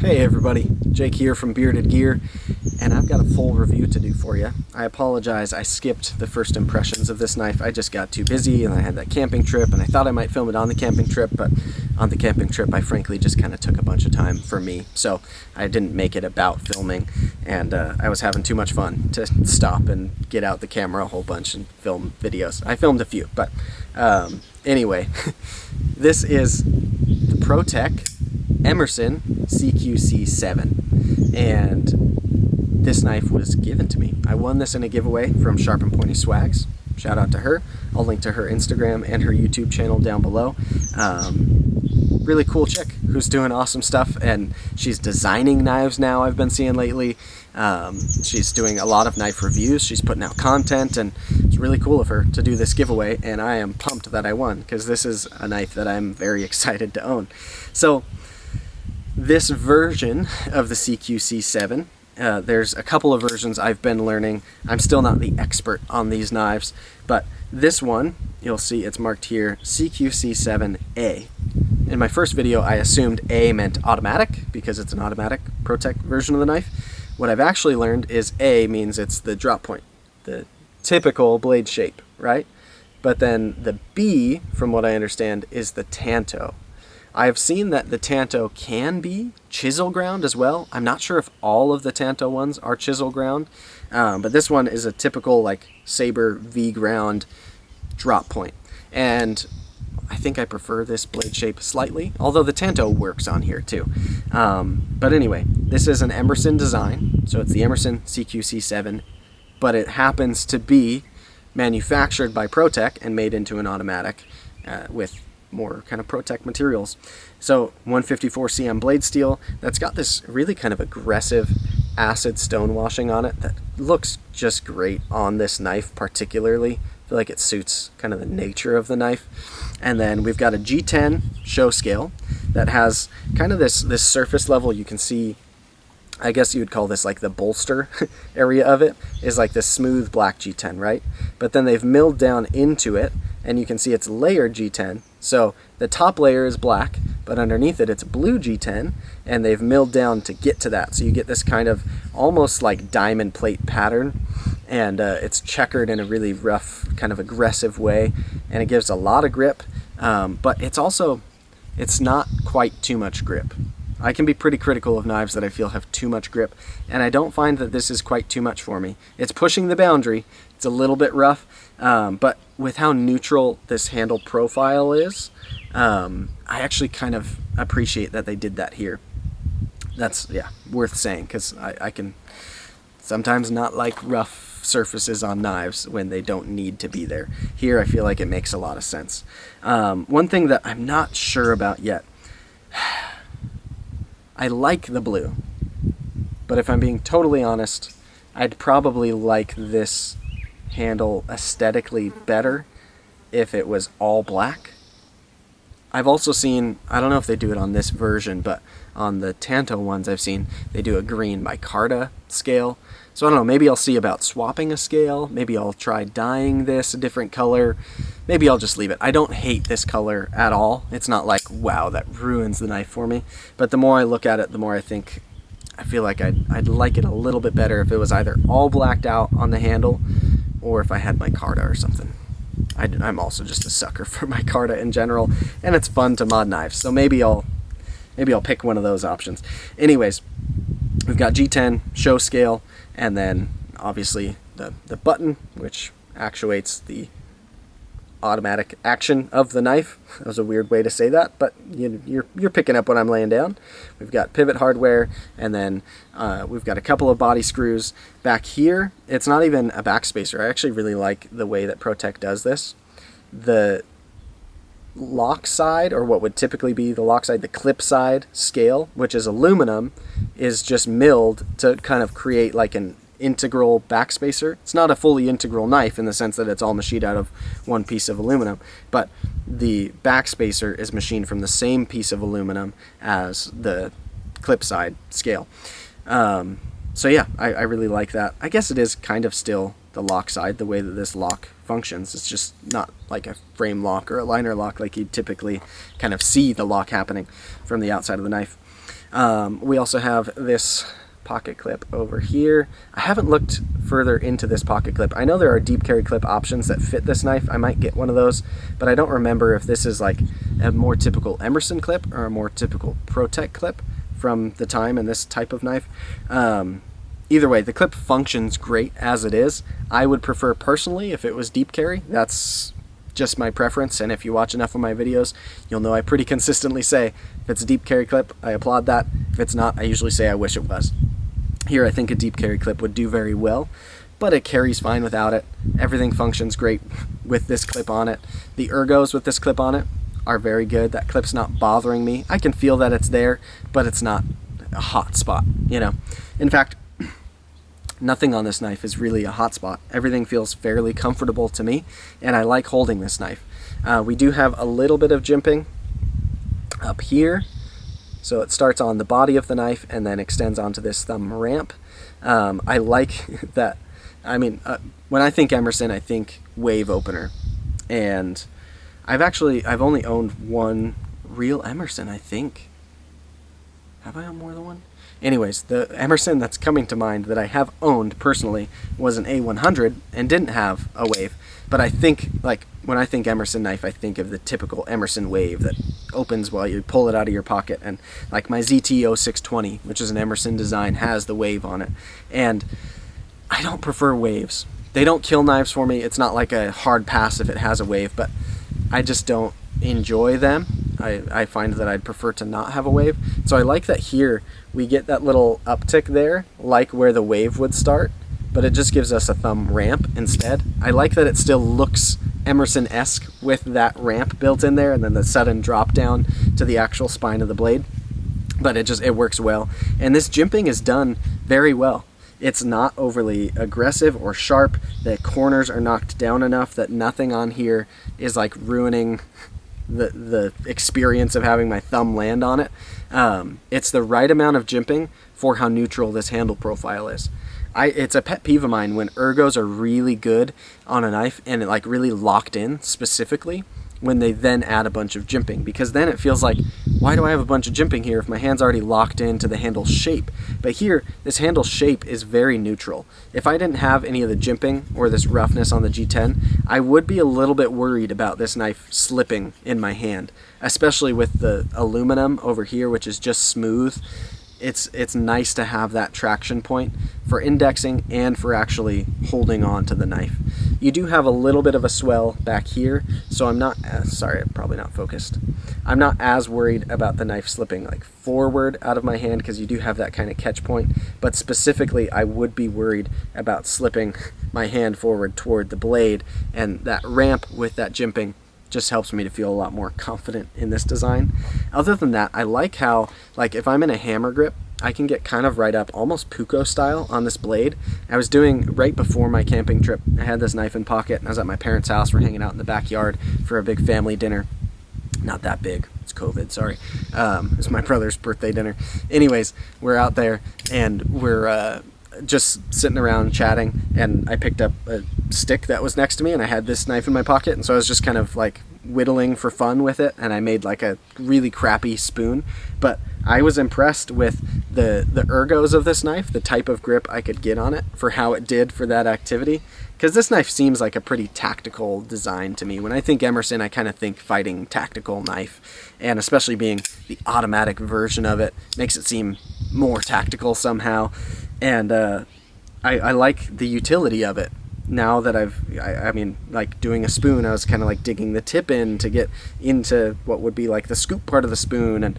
Hey everybody, Jake here from Bearded Gear, and I've got a full review to do for you. I apologize, I skipped the first impressions of this knife. I just got too busy and I had that camping trip, and I thought I might film it on the camping trip, but on the camping trip I frankly just kind of took a bunch of time for me, so I didn't make it about filming, and I was having too much fun to stop and get out the camera a whole bunch and film videos. I filmed a few, but anyway, this is the Protech Emerson CQC7, and this knife was given to me. I won this in a giveaway from Sharp And Pointy Swaggs. Shout out to her. I'll link to her Instagram and her YouTube channel down below. Really cool chick who's doing awesome stuff, and she's designing knives now, I've been seeing lately. She's doing a lot of knife reviews, she's putting out content, and it's really cool of her to do this giveaway, and I am pumped that I won, because this is a knife that I'm very excited to own. So this version of the CQC7, there's a couple of versions I've been learning. I'm still not the expert on these knives, but this one, you'll see it's marked here, CQC7A. In my first video, I assumed A meant automatic, because it's an automatic Protech version of the knife. What I've actually learned is A means it's the drop point, the typical blade shape, right? But then the B, from what I understand, is the tanto. I've seen that the tanto can be chisel ground as well. I'm not sure if all of the tanto ones are chisel ground, but this one is a typical like saber V ground drop point. And I think I prefer this blade shape slightly, although the tanto works on here too. But anyway, this is an Emerson design, so it's the Emerson CQC7, but it happens to be manufactured by Protech and made into an automatic with more kind of Protech materials. So 154 cm blade steel that's got this really kind of aggressive acid stone washing on it that looks just great on this knife particularly. I feel like it suits kind of the nature of the knife. And then we've got a G10 show scale that has kind of this surface level. You can see, I guess you would call this like the bolster area of it is like this smooth black G10, right? But then they've milled down into it, and you can see it's layered G10. So the top layer is black, but underneath it it's blue G10, and they've milled down to get to that. So you get this kind of almost like diamond plate pattern, and it's checkered in a really rough, kind of aggressive way, and it gives a lot of grip, but it's not quite too much grip. I can be pretty critical of knives that I feel have too much grip, and I don't find that this is quite too much for me. It's pushing the boundary. It's a little bit rough, but with how neutral this handle profile is, I actually kind of appreciate that they did that here. That's, yeah, worth saying, because I can sometimes not like rough surfaces on knives when they don't need to be there. Here I feel like it makes a lot of sense. One thing that I'm not sure about yet, I like the blue, but if I'm being totally honest, I'd probably like this handle aesthetically better if it was all black. I've also seen, I don't know if they do it on this version, but on the tanto ones I've seen, they do a green micarta scale. So I don't know, maybe I'll see about swapping a scale, maybe I'll try dyeing this a different color, maybe I'll just leave it. I don't hate this color at all. It's not like, wow, that ruins the knife for me. But the more I look at it, the more I feel like I'd like it a little bit better if it was either all blacked out on the handle, or if I had micarta or something. I'm also just a sucker for micarta in general, and it's fun to mod knives, so maybe I'll pick one of those options. Anyways, we've got G10 show scale, and then obviously the button, which actuates the automatic action of the knife. That was a weird way to say that, but you're picking up what I'm laying down. We've got pivot hardware, and then we've got a couple of body screws. Back here, it's not even a backspacer. I actually really like the way that Protech does this. The lock side, or what would typically be the lock side, the clip side scale, which is aluminum, is just milled to kind of create like an integral backspacer. It's not a fully integral knife in the sense that it's all machined out of one piece of aluminum, but the backspacer is machined from the same piece of aluminum as the clip side scale. So yeah, I really like that. I guess it is kind of still the lock side, the way that this lock functions. It's just not like a frame lock or a liner lock like you'd typically kind of see the lock happening from the outside of the knife. We also have this pocket clip over here. I haven't looked further into this pocket clip. I know there are deep carry clip options that fit this knife. I might get one of those, but I don't remember if this is like a more typical Emerson clip or a more typical Protech clip from the time in this type of knife. Either way, the clip functions great as it is. I would prefer personally if it was deep carry. That's just my preference, and if you watch enough of my videos, you'll know I pretty consistently say if it's a deep carry clip, I applaud that. If it's not, I usually say I wish it was. Here, I think a deep carry clip would do very well, but it carries fine without it. Everything functions great with this clip on it. The ergos with this clip on it are very good. That clip's not bothering me. I can feel that it's there, but it's not a hot spot, you know. In fact, nothing on this knife is really a hot spot. Everything feels fairly comfortable to me, and I like holding this knife. We do have a little bit of jimping up here. So it starts on the body of the knife and then extends onto this thumb ramp. I like that. I mean, when I think Emerson, I think wave opener. And I've only owned one real Emerson, I think. Have I owned more than one? Anyways, the Emerson that's coming to mind that I have owned personally was an A100 and didn't have a wave. But I think, like, when I think Emerson knife, I think of the typical Emerson wave that opens while you pull it out of your pocket. And like my ZT0620, which is an Emerson design, has the wave on it. And I don't prefer waves. They don't kill knives for me. It's not like a hard pass if it has a wave, but I just don't enjoy them. I find that I'd prefer to not have a wave. So I like that here we get that little uptick there, like where the wave would start, but it just gives us a thumb ramp instead. I like that it still looks Emerson-esque with that ramp built in there and then the sudden drop down to the actual spine of the blade, but it works well. And this jimping is done very well. It's not overly aggressive or sharp. The corners are knocked down enough that nothing on here is like ruining the experience of having my thumb land on it. It's the right amount of jimping for how neutral this handle profile is. It's a pet peeve of mine when ergos are really good on a knife and it like really locked in specifically when they then add a bunch of jimping, because then it feels like, why do I have a bunch of jimping here if my hand's already locked into the handle shape? But here, this handle shape is very neutral. If I didn't have any of the jimping or this roughness on the G10, I would be a little bit worried about this knife slipping in my hand, especially with the aluminum over here, which is just smooth. It's nice to have that traction point for indexing and for actually holding on to the knife. You do have a little bit of a swell back here, so I'm not, sorry, I'm probably not focused. I'm not as worried about the knife slipping like forward out of my hand because you do have that kind of catch point, but specifically I would be worried about slipping my hand forward toward the blade, and that ramp with that jimping just helps me to feel a lot more confident in this design. Other than that, I like how, like, if I'm in a hammer grip, I can get kind of right up, almost Puko style on this blade. I was doing, right before my camping trip, I had this knife in pocket, and I was at my parents' house. We're hanging out in the backyard for a big family dinner. Not that big, it's COVID, sorry. It was my brother's birthday dinner. Anyways, we're out there, and we're just sitting around chatting, and I picked up a stick that was next to me and I had this knife in my pocket, and so I was just kind of like whittling for fun with it, and I made like a really crappy spoon, but I was impressed with the ergos of this knife, the type of grip I could get on it for how it did for that activity, because this knife seems like a pretty tactical design to me. When I think Emerson, I kind of think fighting tactical knife, and especially being the automatic version of it makes it seem more tactical somehow. And I like the utility of it. Now that I mean, like doing a spoon, I was kind of like digging the tip in to get into what would be like the scoop part of the spoon, and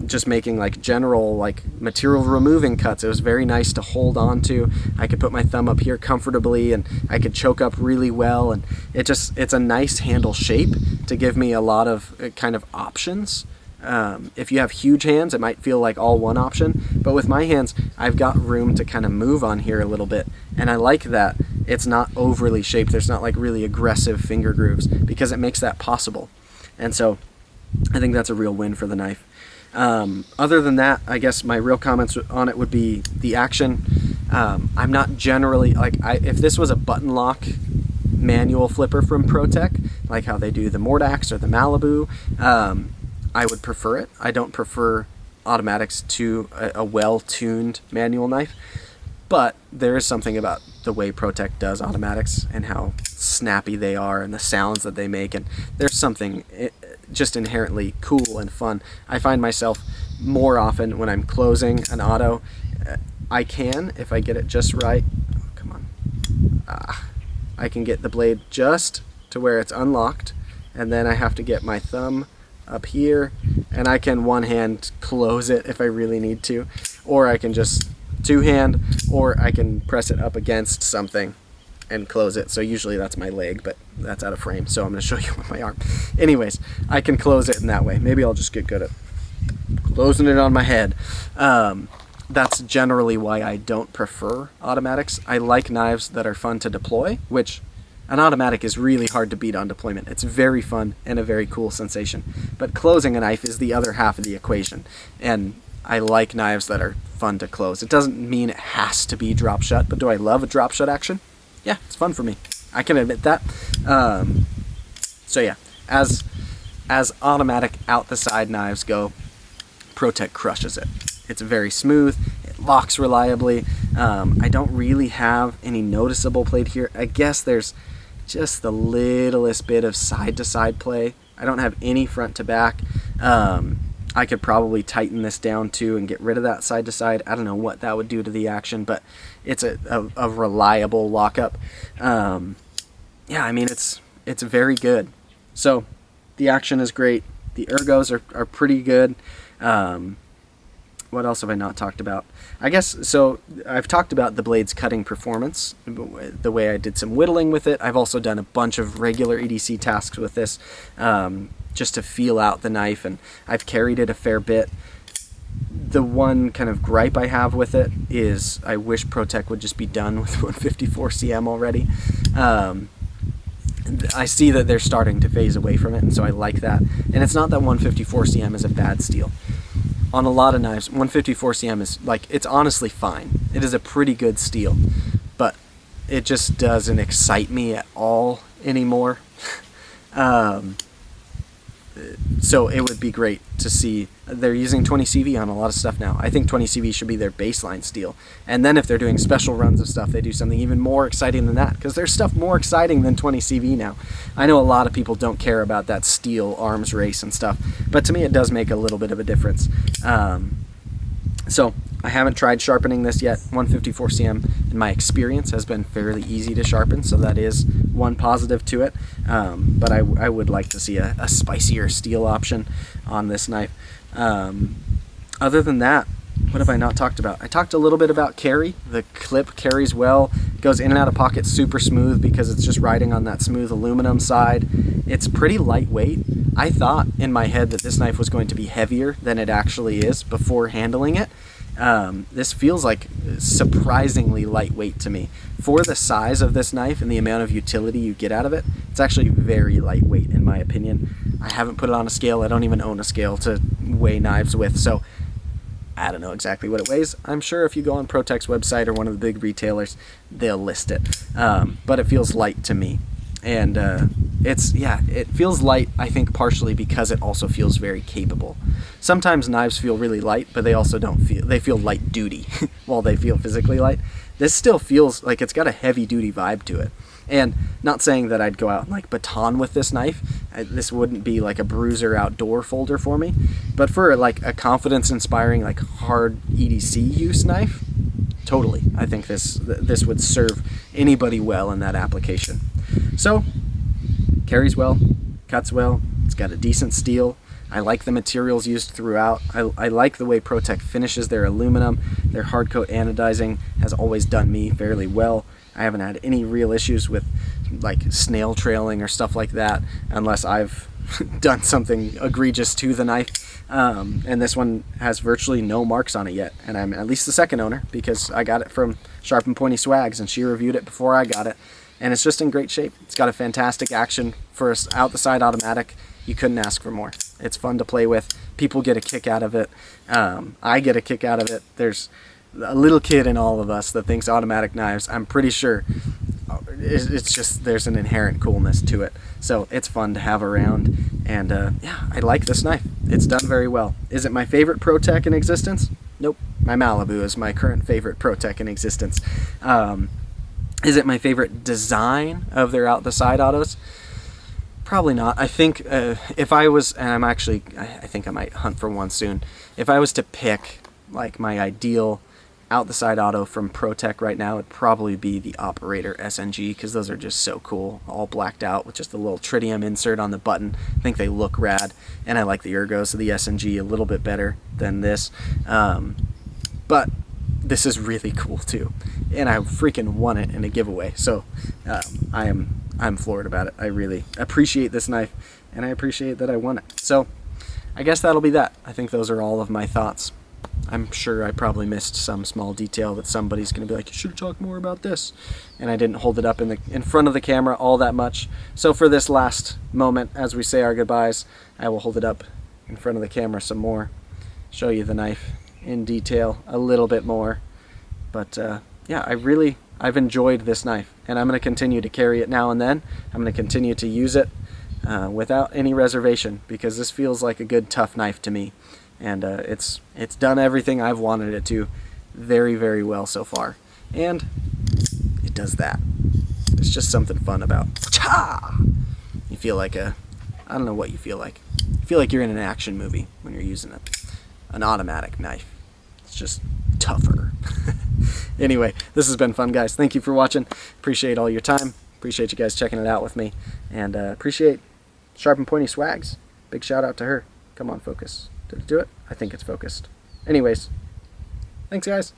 just making like general like material removing cuts. It was very nice to hold on to. I could put my thumb up here comfortably, and I could choke up really well, and it's a nice handle shape to give me a lot of kind of options. If you have huge hands, it might feel like all one option, but with my hands, I've got room to kind of move on here a little bit, and I like that it's not overly shaped. There's not like really aggressive finger grooves, because it makes that possible, and so I think that's a real win for the knife. Other than that, I guess my real comments on it would be the action. I'm not generally, like, if this was a button lock manual flipper from Protech, like how they do the Mordax or the Malibu, I would prefer it. I don't prefer automatics to a well-tuned manual knife, but there is something about the way Protech does automatics and how snappy they are and the sounds that they make, and there's something just inherently cool and fun. I find myself more often when I'm closing an auto, I can, if I get it just right, oh, come on, I can get the blade just to where it's unlocked, and then I have to get my thumb up here, and I can one hand close it if I really need to, or I can just two hand, or I can press it up against something and close it. So usually that's my leg, but that's out of frame, so I'm going to show you with my arm. Anyways, I can close it in that way. Maybe I'll just get good at closing it on my head. That's generally why I don't prefer automatics. I like knives that are fun to deploy, which an automatic is really hard to beat on deployment. It's very fun and a very cool sensation. But closing a knife is the other half of the equation, and I like knives that are fun to close. It doesn't mean it has to be drop shut, but do I love a drop shut action? Yeah, it's fun for me. I can admit that. So yeah, as automatic out the side knives go, Protech crushes it. It's very smooth. It locks reliably. I don't really have any noticeable play here. I guess there's just the littlest bit of side-to-side play. I don't have any front to back. I could probably tighten this down too and get rid of that side-to-side. I don't know what that would do to the action, but it's a reliable lockup. Yeah, I mean, it's very good. So the action is great. The ergos are pretty good. What else have I not talked about? I guess, so I've talked about the blade's cutting performance, the way I did some whittling with it. I've also done a bunch of regular EDC tasks with this, just to feel out the knife, and I've carried it a fair bit. The one kind of gripe I have with it is I wish Protech would just be done with 154 cm already. I see that they're starting to phase away from it, and so I like that. And it's not that 154 cm is a bad steel. On a lot of knives, 154 cm is, like, it's honestly fine. It is a pretty good steel, but it just doesn't excite me at all anymore. So it would be great to see. They're using 20 CV on a lot of stuff now. I think 20 CV should be their baseline steel. And then if they're doing special runs of stuff, they do something even more exciting than that, because there's stuff more exciting than 20 CV now. I know a lot of people don't care about that steel arms race and stuff, but to me it does make a little bit of a difference. So I haven't tried sharpening this yet. 154 cm, in my experience, has been fairly easy to sharpen, so that is one positive to it. But I would like to see a spicier steel option on this knife. Other than that, what have I not talked about? I talked a little bit about carry. The clip carries well, goes in and out of pocket super smooth because it's just riding on that smooth aluminum side. It's pretty lightweight. I thought in my head that this knife was going to be heavier than it actually is before handling it. This feels like surprisingly lightweight to me. For the size of this knife and the amount of utility you get out of it, it's actually very lightweight in my opinion. I haven't put it on a scale. I don't even own a scale to weigh knives with, so I don't know exactly what it weighs. I'm sure if you go on Protech's website or one of the big retailers, they'll list it. But it feels light to me. And it feels light, I think, partially because it also feels very capable. Sometimes knives feel really light, but they also they feel light duty while they feel physically light. This still feels like it's got a heavy duty vibe to it. And not saying that I'd go out and like baton with this knife. This wouldn't be like a bruiser outdoor folder for me. But for like a confidence inspiring, like hard EDC use knife, totally. I think this would serve anybody well in that application. So, carries well, cuts well, it's got a decent steel. I like the materials used throughout. I like the way Protech finishes their aluminum. Their hard coat anodizing has always done me fairly well. I haven't had any real issues with like snail trailing or stuff like that unless I've done something egregious to the knife. And this one has virtually no marks on it yet, and I'm at least the second owner because I got it from Sharp And Pointy Swaggs and she reviewed it before I got it. And it's just in great shape. It's got a fantastic action for an out-the-side automatic. You couldn't ask for more. It's fun to play with. People get a kick out of it. I get a kick out of it. There's a little kid in all of us that thinks automatic knives, I'm pretty sure it's just there's an inherent coolness to it. So it's fun to have around. And yeah, I like this knife. It's done very well. Is it my favorite Protech in existence? Nope. My Malibu is my current favorite Protech in existence. Is it my favorite design of their out the side autos? Probably not. I think if I was, and I think I might hunt for one soon. If I was to pick like my ideal out the side auto from Protech right now, it'd probably be the Operator SNG, because those are just so cool, all blacked out with just a little tritium insert on the button. I think they look rad, and I like the ergos of the SNG a little bit better than this. But this is really cool too, and I freaking won it in a giveaway, so I'm floored about it. I really appreciate this knife, and I appreciate that I won it. So I guess that'll be that. I think those are all of my thoughts. I'm sure I probably missed some small detail that somebody's going to be like, you should talk more about this. And I didn't hold it up in front of the camera all that much. So for this last moment, as we say our goodbyes, I will hold it up in front of the camera some more, show you the knife in detail a little bit more. But yeah, I've enjoyed this knife, and I'm going to continue to carry it now and then. I'm going to continue to use it without any reservation, because this feels like a good tough knife to me. And it's done everything I've wanted it to very, very well so far. And it does that. There's just something fun about you feel like I don't know what you feel like. You feel like you're in an action movie when you're using an automatic knife. It's just tougher. Anyway, this has been fun, guys. Thank you for watching. Appreciate all your time. Appreciate you guys checking it out with me. And appreciate Sharp and Pointy Swaggs. Big shout out to her. Come on, focus. Did it do it? I think it's focused. Anyways, thanks, guys.